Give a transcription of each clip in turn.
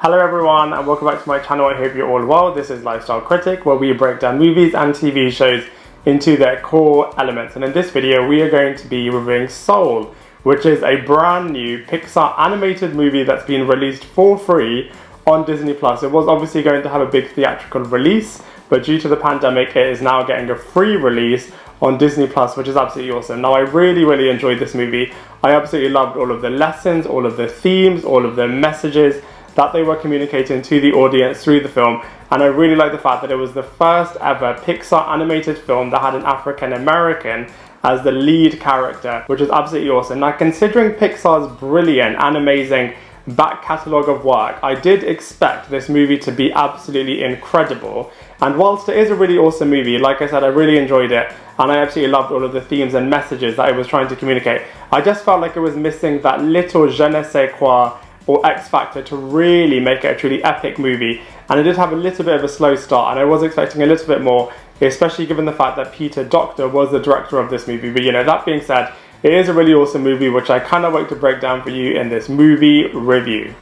Hello everyone and welcome back to my channel. I hope you're all well. This is Lifestyle Critic, where we break down movies and TV shows into their core elements. And in this video we are going to be reviewing Soul, which is a brand new Pixar animated movie that's been released for free on Disney+. It was obviously going to have a big theatrical release, but due to the pandemic it is now getting a free release on Disney+, which is absolutely awesome. Now I really enjoyed this movie. I absolutely loved all of the lessons, all of the themes, all of the messages that they were communicating to the audience through the film, and I really like the fact that it was the first ever Pixar animated film that had an African American as the lead character, which is absolutely awesome. Now, considering Pixar's brilliant and amazing back catalogue of work, I did expect this movie to be absolutely incredible, and whilst it is a really awesome movie, like I said, I really enjoyed it, and I absolutely loved all of the themes and messages that it was trying to communicate. I just felt like it was missing that little je ne sais quoi or X factor to really make it a truly epic movie, and it did have a little bit of a slow start, and I was expecting a little bit more, especially given the fact that Docter was the director of this movie. But you know, that being said, it is a really awesome movie which I cannot wait to break down for you in this movie review.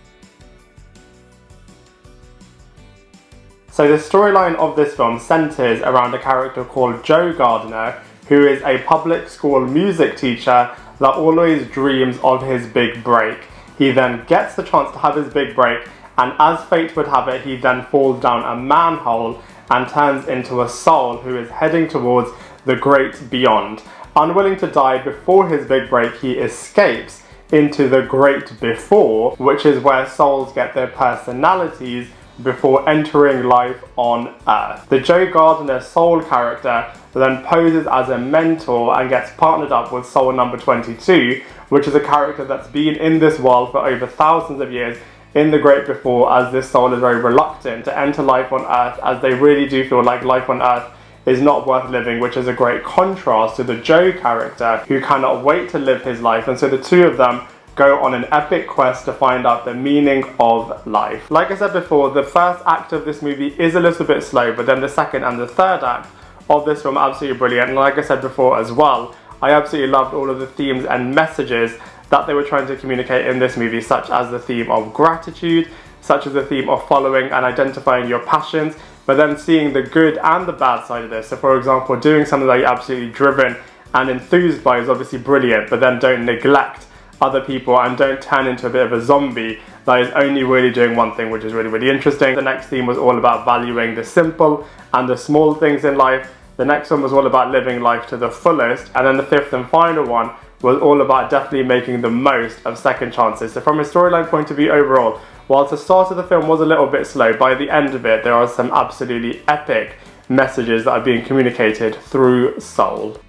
So the storyline of this film centres around a character called Joe Gardner, who is a public school music teacher that always dreams of his big break. He then gets the chance to have his big break, and as fate would have it, he then falls down a manhole and turns into a soul who is heading towards the great beyond. Unwilling to die before his big break, he escapes into the great before, which is where souls get their personalities before entering life on Earth. The Joe Gardner soul character then poses as a mentor and gets partnered up with soul number 22, which is a character that's been in this world for over thousands of years in the great before, as this soul is very reluctant to enter life on Earth, as they really do feel like life on Earth is not worth living, which is a great contrast to the Joe character, who cannot wait to live his life. And so the two of them go on an epic quest to find out the meaning of life. Like I said before, the first act of this movie is a little bit slow, but then the second and the third act of this film are absolutely brilliant. And like I said before as well, I absolutely loved all of the themes and messages that they were trying to communicate in this movie, such as the theme of gratitude, such as the theme of following and identifying your passions, but then seeing the good and the bad side of this. So for example, doing something that you're absolutely driven and enthused by is obviously brilliant, but then don't neglect other people and don't turn into a bit of a zombie that is only really doing one thing, which is really interesting. The next theme was all about valuing the simple and the small things in life. The next one was all about living life to the fullest, and then the fifth and final one was all about definitely making the most of second chances. So from a storyline point of view overall, whilst the start of the film was a little bit slow, by the end of it there are some absolutely epic messages that are being communicated through Soul.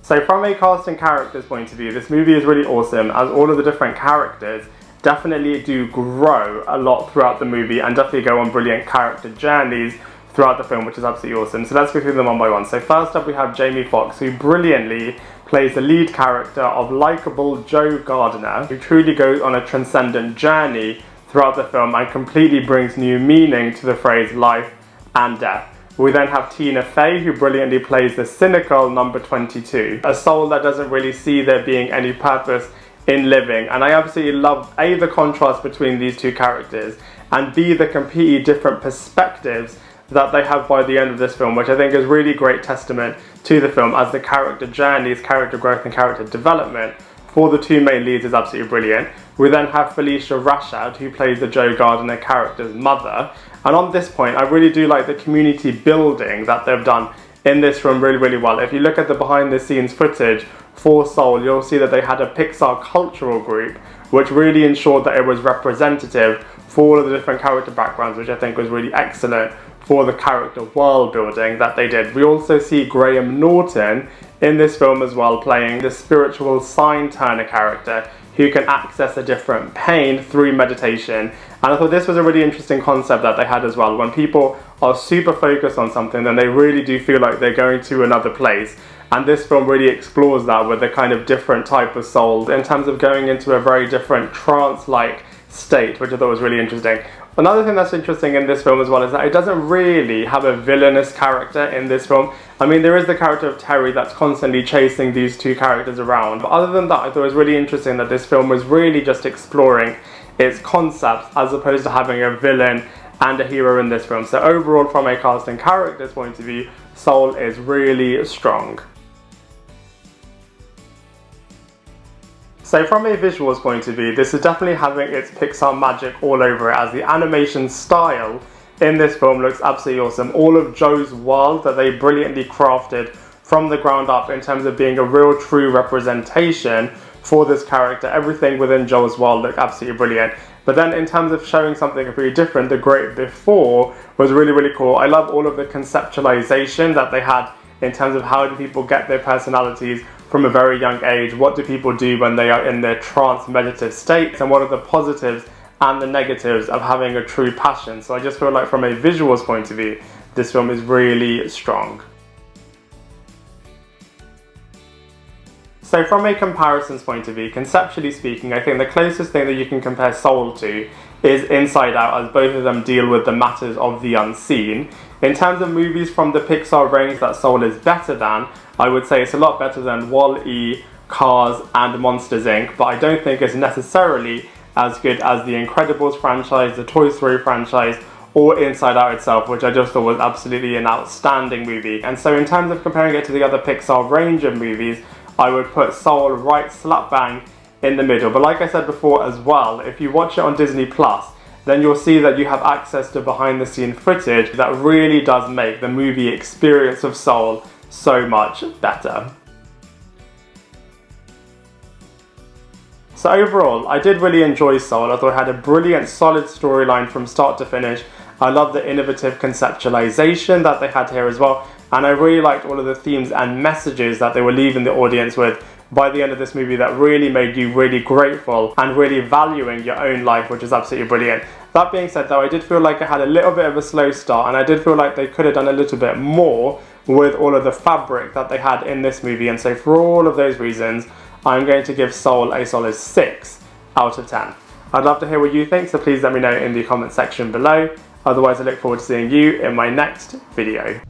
So from a cast and characters point of view, this movie is really awesome, as all of the different characters definitely do grow a lot throughout the movie and definitely go on brilliant character journeys throughout the film, which is absolutely awesome. So let's go through them one by one. So first up we have Jamie Foxx, who brilliantly plays the lead character of likeable Joe Gardner, who truly goes on a transcendent journey throughout the film and completely brings new meaning to the phrase life and death. We then have Tina Fey, who brilliantly plays the cynical number 22, a soul that doesn't really see there being any purpose in living. And I absolutely love A, the contrast between these two characters, and B, the completely different perspectives that they have by the end of this film, which I think is really great testament to the film, as the character journeys, character growth and character development for the two main leads is absolutely brilliant. We then have Phylicia Rashad, who plays the Joe Gardner character's mother, and on this point I really do like the community building that they've done in this film really well. If you look at the behind the scenes footage for Soul, you'll see that they had a Pixar cultural group which really ensured that it was representative for all of the different character backgrounds, which I think was really excellent for the character world building that they did. We also see Graham Norton in this film as well, playing the spiritual sign turner character who can access a different pain through meditation. And I thought this was a really interesting concept that they had as well. When people are super focused on something, then they really do feel like they're going to another place. And this film really explores that with a kind of different type of souls in terms of going into a very different trance-like state, which I thought was really interesting. Another thing that's interesting in this film as well is that it doesn't really have a villainous character in this film. I mean, there is the character of Terry that's constantly chasing these two characters around, but other than that, I thought it was really interesting that this film was really just exploring its concepts as opposed to having a villain and a hero in this film. So overall, from a cast and characters point of view, Soul is really strong. So from a visuals point of view, this is definitely having its Pixar magic all over it, as the animation style in this film looks absolutely awesome. All of Joe's world that they brilliantly crafted from the ground up in terms of being a real true representation for this character. Everything within Joe's world looked absolutely brilliant. But then in terms of showing something completely different, The Great Before was really, really cool. I love all of the conceptualization that they had in terms of how do people get their personalities from a very young age, what do people do when they are in their trance meditative states, and what are the positives and the negatives of having a true passion. So I just feel like from a visuals point of view, this film is really strong. So from a comparisons point of view, conceptually speaking, I think the closest thing that you can compare Soul to is Inside Out, as both of them deal with the matters of the unseen. In terms of movies from the Pixar range that Soul is better than, I would say it's a lot better than Wall-E, Cars and Monsters Inc., but I don't think it's necessarily as good as the Incredibles franchise, the Toy Story franchise, or Inside Out itself, which I just thought was absolutely an outstanding movie. And so in terms of comparing it to the other Pixar range of movies, I would put Soul right slap bang in the middle. But like I said before as well, if you watch it on Disney Plus, then you'll see that you have access to behind the scene footage that really does make the movie experience of Soul so much better. So overall, I did really enjoy Soul. I thought it had a brilliant, solid storyline from start to finish. I love the innovative conceptualization that they had here as well. And I really liked all of the themes and messages that they were leaving the audience with by the end of this movie that really made you really grateful and really valuing your own life, which is absolutely brilliant. That being said though, I did feel like it had a little bit of a slow start, and I did feel like they could have done a little bit more with all of the fabric that they had in this movie. And so for all of those reasons, I'm going to give Soul a solid 6 out of 10. I'd love to hear what you think, so please let me know in the comment section below. Otherwise, I look forward to seeing you in my next video.